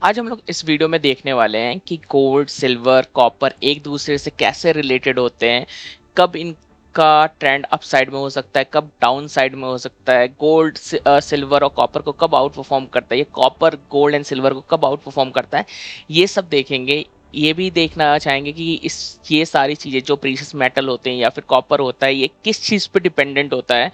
आज हम लोग इस वीडियो में देखने वाले हैं कि गोल्ड, सिल्वर, कॉपर एक दूसरे से कैसे रिलेटेड होते हैं, कब इनका ट्रेंड अप साइड में हो सकता है, कब डाउन साइड में हो सकता है, गोल्ड, सिल्वर और कॉपर को कब आउट परफॉर्म करता है, ये कॉपर गोल्ड एंड सिल्वर को कब आउट परफॉर्म करता है, ये सब देखेंगे। ये भी देखना चाहेंगे कि ये सारी चीज़ें जो प्रीशियस मेटल होते हैं या फिर कॉपर होता है, ये किस चीज़ पे डिपेंडेंट होता है।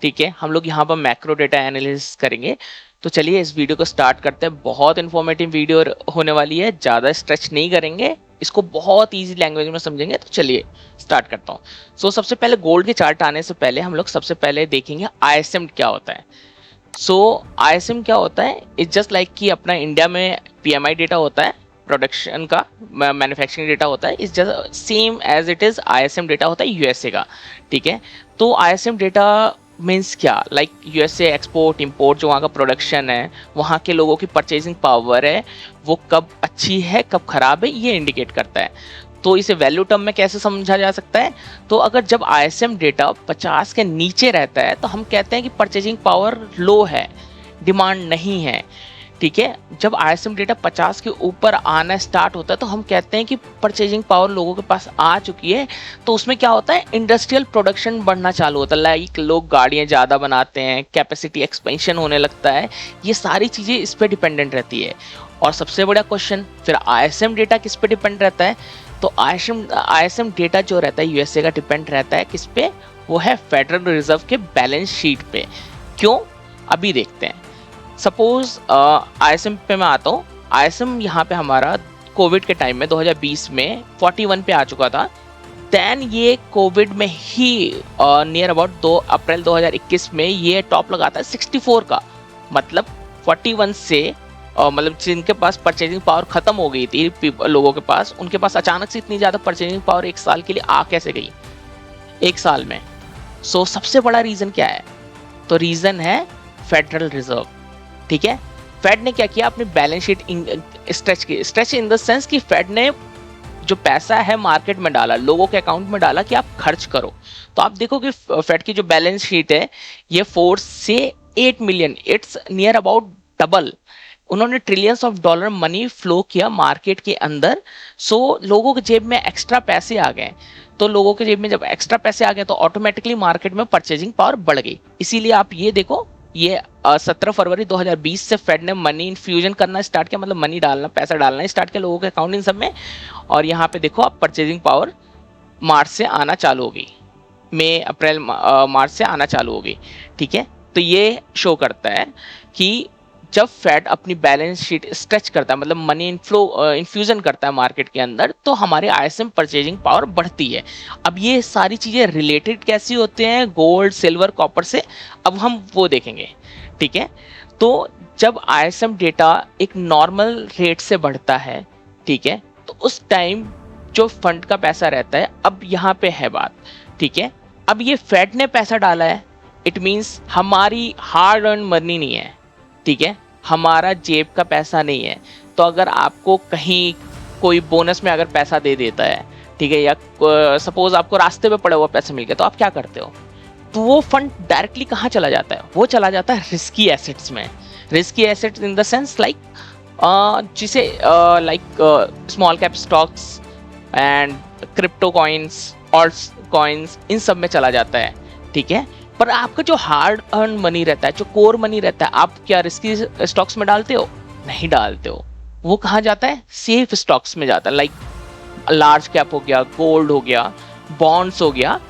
ठीक है, हम लोग यहाँ पर मैक्रो डेटा एनालिसिस करेंगे। तो चलिए इस वीडियो को स्टार्ट करते हैं। बहुत इन्फॉर्मेटिव वीडियो होने वाली है, ज़्यादा स्ट्रेच नहीं करेंगे, इसको बहुत इजी लैंग्वेज में समझेंगे। तो चलिए स्टार्ट करता हूँ। सबसे पहले गोल्ड के चार्ट आने से पहले हम लोग सबसे पहले देखेंगे आईएसएम क्या होता है। आईएसएम क्या होता है? इट्स जस्ट लाइक कि अपना इंडिया में पीएमआई डेटा होता है, प्रोडक्शन का, मैन्युफैक्चरिंग डेटा होता है। It's just same as it is ISM data होता है यूएसए का। ठीक है, तो आईएसएम डेटा मीन्स क्या? लाइक यूएसए एक्सपोर्ट इंपोर्ट, जो वहाँ का प्रोडक्शन है, वहाँ के लोगों की परचेजिंग पावर है, वो कब अच्छी है कब खराब है, ये इंडिकेट करता है। तो इसे वैल्यू टर्म में कैसे समझा जा सकता है? तो अगर जब आईएसएम डेटा 50 के नीचे रहता है तो हम कहते हैं कि परचेजिंग पावर लो है, डिमांड नहीं है। ठीक है, जब आईएसएम डेटा 50 के ऊपर आना स्टार्ट होता है तो हम कहते हैं कि परचेजिंग पावर लोगों के पास आ चुकी है। तो उसमें क्या होता है? इंडस्ट्रियल प्रोडक्शन बढ़ना चालू होता है, लाइक लोग गाड़ियां ज़्यादा बनाते हैं, कैपेसिटी एक्सपेंशन होने लगता है। ये सारी चीज़ें इस पर डिपेंडेंट रहती है। और सबसे बड़ा क्वेश्चन फिर आईएसएम डेटा किस पे डिपेंड रहता है? तो आईएसएम डेटा जो रहता है यूएसए का, डिपेंड रहता है किस पे? वो है फेडरल रिजर्व के बैलेंस शीट पे। क्यों? अभी देखते हैं। सपोज आईएसएम पे मैं आता हूँ। आईएसएम यहाँ पे हमारा कोविड के टाइम में 2020 में 41 पे आ चुका था। देन ये कोविड में ही नियर अबाउट 2 अप्रैल 2021 में ये टॉप लगाता है 64 का। मतलब 41 से मतलब जिनके पास परचेजिंग पावर खत्म हो गई थी लोगों के पास, उनके पास अचानक से इतनी ज़्यादा परचेजिंग पावर एक साल के लिए आ कैसे गई एक साल में? सबसे बड़ा रीज़न क्या है? तो रीज़न है फेडरल रिजर्व। ठीक है, फेड ने क्या किया? अपनी balance sheet stretch in the sense कि फेड ने जो पैसा है मार्केट में डाला, लोगों के अकाउंट में डाला कि आप खर्च करो। तो आप देखो कि फेड की जो बैलेंस शीट है ये 4 से 8 million, it's near about double. उन्होंने trillions of dollar money flow किया मार्केट के अंदर। लोगों के जेब में एक्स्ट्रा पैसे आ गए। तो लोगों के जेब में जब एक्स्ट्रा पैसे आ गए तो ऑटोमेटिकली मार्केट में परचेजिंग पावर बढ़ गई। इसीलिए आप ये देखो, ये 17 फरवरी 2020 से फेड ने मनी इन्फ्यूजन करना स्टार्ट किया, मतलब मनी डालना, पैसा डालना स्टार्ट किया लोगों के अकाउंट इन सब में। और यहाँ पे देखो आप परचेजिंग पावर मार्च से आना चालू होगी, मई अप्रैल मार्च से आना चालू होगी। ठीक है, तो ये शो करता है कि जब फेड अपनी बैलेंस शीट स्ट्रेच करता है, मतलब मनी इन्फ्यूजन करता है मार्केट के अंदर, तो हमारे आईएसएम परचेजिंग पावर बढ़ती है। अब ये सारी चीज़ें रिलेटेड कैसी होते हैं गोल्ड, सिल्वर, कॉपर से? अब हम वो देखेंगे। ठीक है, तो जब आईएसएम डेटा एक नॉर्मल रेट से बढ़ता है, ठीक है, तो उस टाइम जो फंड का पैसा रहता है, अब यहाँ पे है बात। ठीक है, अब ये फेड ने पैसा डाला है, इट मीन्स हमारी हार्ड अर्न मनी नहीं है। ठीक है, हमारा जेब का पैसा नहीं है। तो अगर आपको कहीं कोई बोनस में अगर पैसा दे देता है, ठीक है, या सपोज आपको रास्ते पे पड़ा हुआ पैसा मिल गया, तो आप क्या करते हो? तो वो फंड डायरेक्टली कहाँ चला जाता है? वो चला जाता है रिस्की एसेट्स में। Risky assets in the sense like जिसे like small cap stocks and crypto coins और कॉइन्स, इन सब में चला जाता है। ठीक है, पर आपका जो हार्ड अर्न मनी रहता है, जो कोर मनी रहता है, आप क्या रिस्की स्टॉक्स में डालते हो? नहीं डालते हो। वो कहाँ जाता है? सेफ स्टॉक्स में जाता है, लाइक लार्ज कैप हो गया, गोल्ड हो गया, बॉन्ड्स हो गया,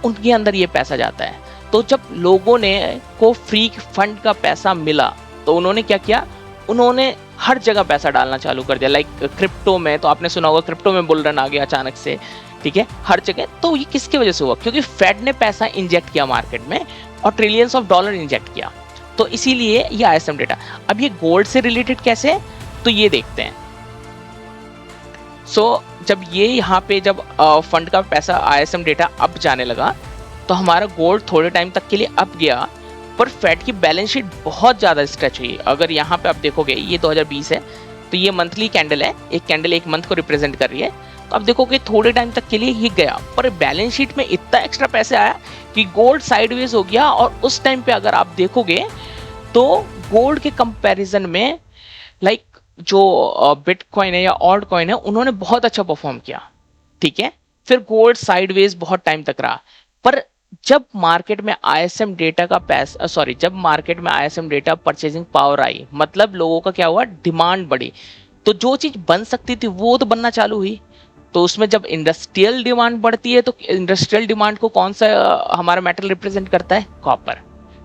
उनके अंदर ये पैसा जाता है। तो जब लोगों ने को फ्री फंड का पैसा मिला तो उन्होंने क्या किया? उन्होंने हर जगह पैसा डालना चालू कर दिया। लाइक क्रिप्टो में, तो आपने सुना होगा क्रिप्टो में बुल रन आ गया अचानक से। ठीक है, हर जगह। तो ये किसकी वजह से हुआ? क्योंकि फेड ने पैसा इंजेक्ट किया मार्केट में और ट्रिलियंस ऑफ डॉलर इंजेक्ट किया। तो इसीलिए ये आईएसएम डेटा। अब ये गोल्ड से रिलेटेड कैसे है? तो ये देखते हैं। जब ये यहाँ पे जब फंड का पैसा आईएसएम डेटा अप जाने लगा तो हमारा गोल्ड थोड़े टाइम तक के लिए अप गया, पर फेड की बैलेंस शीट बहुत ज़्यादा स्ट्रेच हुई। अगर यहाँ पे आप देखोगे, ये 2020 है, तो ये मंथली कैंडल है, एक कैंडल एक मंथ को रिप्रेजेंट कर रही है। तो आप देखोगे थोड़े टाइम तक के लिए ये गया, पर बैलेंस शीट में इतना एक्स्ट्रा पैसे आया कि गोल्ड साइडवेज हो गया। और उस टाइम पे अगर आप देखोगे तो गोल्ड के कंपैरिजन में लाइक जो बिटकॉइन है या ऑल्ट कॉइन है उन्होंने बहुत अच्छा परफॉर्म किया, ठीक है। फिर गोल्ड साइडवेज बहुत टाइम तक रहा, पर जब मार्केट में आईएसएम डेटा का पैसा जब मार्केट में आईएसएम डेटा परचेजिंग पावर आई, मतलब लोगों का क्या हुआ, डिमांड बढ़ी, तो जो चीज बन सकती थी वो तो बनना चालू हुई। तो उसमें जब इंडस्ट्रियल डिमांड बढ़ती है तो इंडस्ट्रियल डिमांड को कौन सा हमारा मेटल रिप्रेजेंट करता है, कॉपर,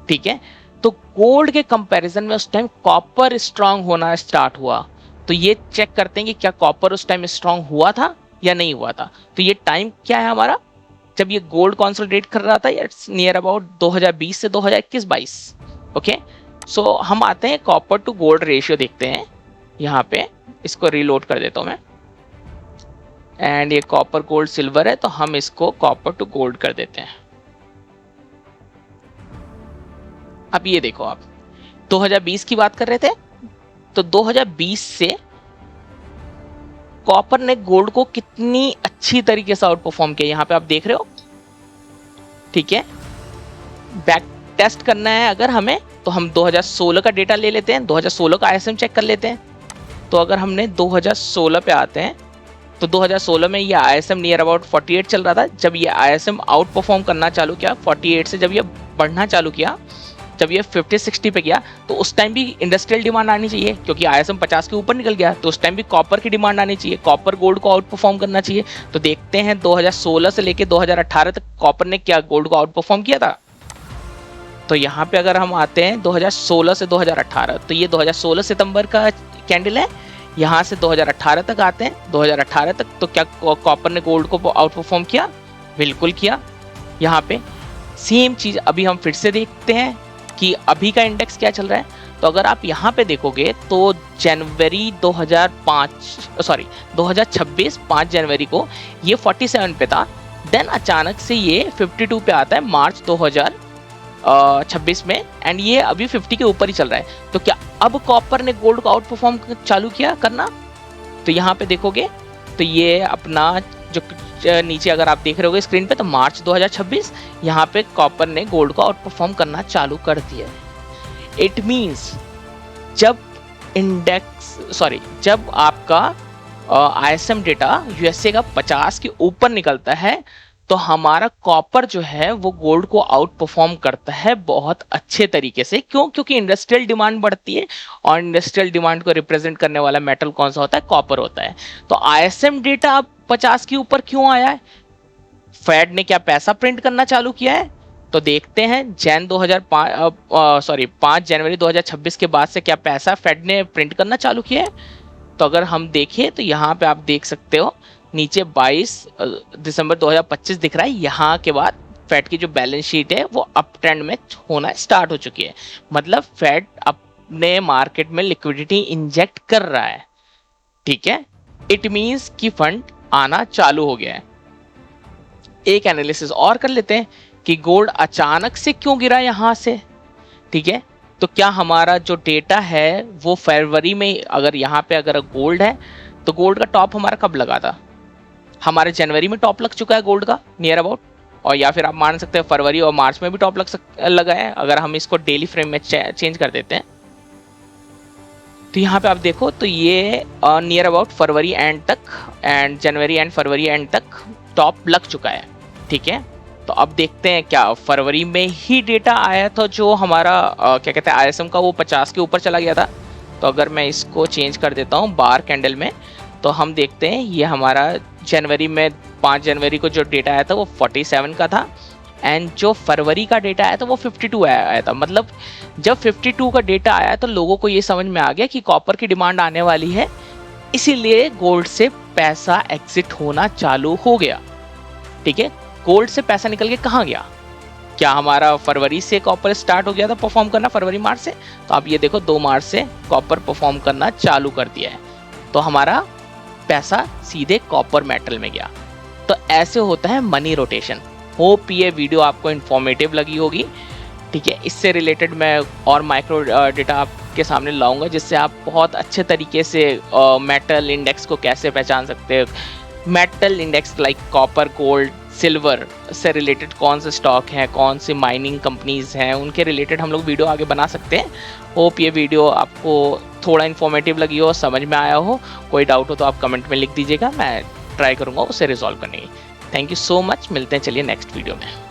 ठीक है। तो गोल्ड के कंपैरिजन में उस टाइम कॉपर स्ट्रांग होना स्टार्ट हुआ। तो ये चेक करते हैं कि क्या कॉपर उस टाइम स्ट्रांग हुआ था या नहीं हुआ था। तो ये टाइम क्या है हमारा, जब ये गोल्ड कंसोलिडेट कर रहा था, इट्स नियर अबाउट 2020 से 2021-22। ओके, सो हम आते हैं कॉपर टू गोल्ड रेशियो देखते हैं यहाँ पे। इसको रीलोड कर देता हूं मैं, एंड ये कॉपर गोल्ड सिल्वर है तो हम इसको कॉपर टू गोल्ड कर देते हैं। अब ये देखो, आप 2020 की बात कर रहे थे, तो 2020 से कॉपर ने गोल्ड को कितनी अच्छी तरीके से आउट परफॉर्म किया, यहां पे आप देख रहे हो, ठीक है। बैक टेस्ट करना है अगर हमें, तो हम 2016 का डेटा ले लेते हैं, 2016 का आईएसएम चेक कर लेते हैं। तो अगर हमने 2016 पे आते हैं, तो 2016 में ये आईएसएम नियर अबाउट 48 चल रहा था। जब ये आईएसएम आउट परफॉर्म करना चालू किया 48 से, जब ये बढ़ना चालू किया, जब ये 50-60 पे गया, तो उस टाइम भी इंडस्ट्रियल डिमांड आनी चाहिए, क्योंकि आईएसएम 50 के ऊपर निकल गया, तो उस टाइम भी कॉपर की डिमांड आनी चाहिए, कॉपर गोल्ड को आउट परफॉर्म करना चाहिए। तो देखते हैं 2016 से लेके 2018 तक कॉपर ने क्या गोल्ड को आउट परफॉर्म किया था। तो यहाँ पे अगर हम आते हैं 2016 से 2018, तो ये 2016 सितंबर का कैंडल है। यहाँ से 2018 तक आते हैं, 2018 तक, तो क्या कॉपर ने गोल्ड को आउट परफॉर्म किया, बिल्कुल किया। यहाँ पे सेम चीज अभी हम फिर से देखते हैं कि अभी का इंडेक्स क्या चल रहा है। तो अगर आप यहाँ पे देखोगे तो जनवरी 2026 5 जनवरी को ये 47 पे था, देन अचानक से ये 52 पे आता है मार्च 2026 में, एंड ये अभी 50 के ऊपर ही चल रहा है। तो क्या अब कॉपर ने गोल्ड को आउट परफॉर्म चालू किया करना। तो यहाँ पे देखोगे तो ये अपना जो नीचे अगर आप देख रहे होगे स्क्रीन पे, तो मार्च 2026 यहाँ पे कॉपर ने गोल्ड को आउट परफॉर्म करना चालू कर दिया है। इट मींस जब जब आपका आईएसएम डेटा यूएसए का 50 के ऊपर निकलता है, तो हमारा कॉपर जो है वो गोल्ड को आउट परफॉर्म करता है बहुत अच्छे तरीके से। क्यों? क्योंकि इंडस्ट्रियल डिमांड बढ़ती है, और इंडस्ट्रियल डिमांड को रिप्रेजेंट करने वाला मेटल कौन सा होता है, कॉपर होता है। तो आईएसएम डेटा अब 50 के ऊपर क्यों आया है? फेड ने क्या पैसा प्रिंट करना चालू किया है? तो देखते हैं 5 जनवरी 2026 के बाद से क्या पैसा फेड ने प्रिंट करना चालू किया है। तो अगर हम देखें तो यहाँ पे आप देख सकते हो नीचे 22 दिसंबर 2025 दिख रहा है। यहाँ के बाद फेड की जो बैलेंस शीट है वो अप ट्रेंड में होना स्टार्ट हो चुकी है, मतलब फेड अपने मार्केट में लिक्विडिटी इंजेक्ट कर रहा है, ठीक है। इट मींस कि फंड आना चालू हो गया है। एक एनालिसिस और कर लेते हैं कि गोल्ड अचानक से क्यों गिरा यहां से, ठीक है। तो क्या हमारा जो डेटा है वो फरवरी में, अगर यहाँ पे अगर गोल्ड है तो गोल्ड का टॉप हमारा कब लगा था, हमारे जनवरी में टॉप लग चुका है गोल्ड का नियर अबाउट, और या फिर आप मान सकते हैं फरवरी और मार्च में भी टॉप लगा है। अगर हम इसको डेली फ्रेम में चेंज कर देते हैं, तो यहाँ पे आप देखो तो ये नियर अबाउट फरवरी एंड तक and January and February and तक टॉप लग चुका है, ठीक है। तो अब देखते हैं क्या फरवरी में ही डेटा आया था जो हमारा क्या कहते हैं आईएसएम का, वो 50 के ऊपर चला गया था। तो अगर मैं इसको चेंज कर देता हूँ बार कैंडल में, तो हम देखते हैं ये हमारा जनवरी में 5 जनवरी को जो डेटा आया था वो 47 का था, एंड जो फरवरी का डेटा आया था वो 52 आया था। मतलब जब 52 का डेटा आया तो लोगों को ये समझ में आ गया कि कॉपर की डिमांड आने वाली है, इसीलिए गोल्ड से पैसा एग्जिट होना चालू हो गया, ठीक है। गोल्ड से पैसा निकल के कहाँ गया? क्या हमारा फरवरी से कॉपर स्टार्ट हो गया था परफॉर्म करना, फरवरी मार्च से? तो आप ये देखो 2 मार्च से कॉपर परफॉर्म करना चालू कर दिया है, तो हमारा पैसा सीधे कॉपर मेटल में गया। तो ऐसे होता है मनी रोटेशन। होप ये वीडियो आपको इन्फॉर्मेटिव लगी होगी, ठीक है। इससे रिलेटेड मैं और माइक्रो डेटा आपके सामने लाऊंगा, जिससे आप बहुत अच्छे तरीके से मेटल इंडेक्स को कैसे पहचान सकते हैं, metal index like copper, gold, silver से रिलेटेड कौन से स्टॉक हैं, कौन सी माइनिंग कंपनीज हैं, उनके रिलेटेड हम लोग वीडियो आगे बना सकते हैं। होप ये वीडियो आपको थोड़ा इन्फॉर्मेटिव लगी हो, समझ में आया हो, कोई डाउट हो तो आप कमेंट में लिख दीजिएगा, मैं ट्राई करूँगा उसे रिजॉल्व करने की। थैंक यू सो मच, मिलते हैं चलिए नेक्स्ट वीडियो में।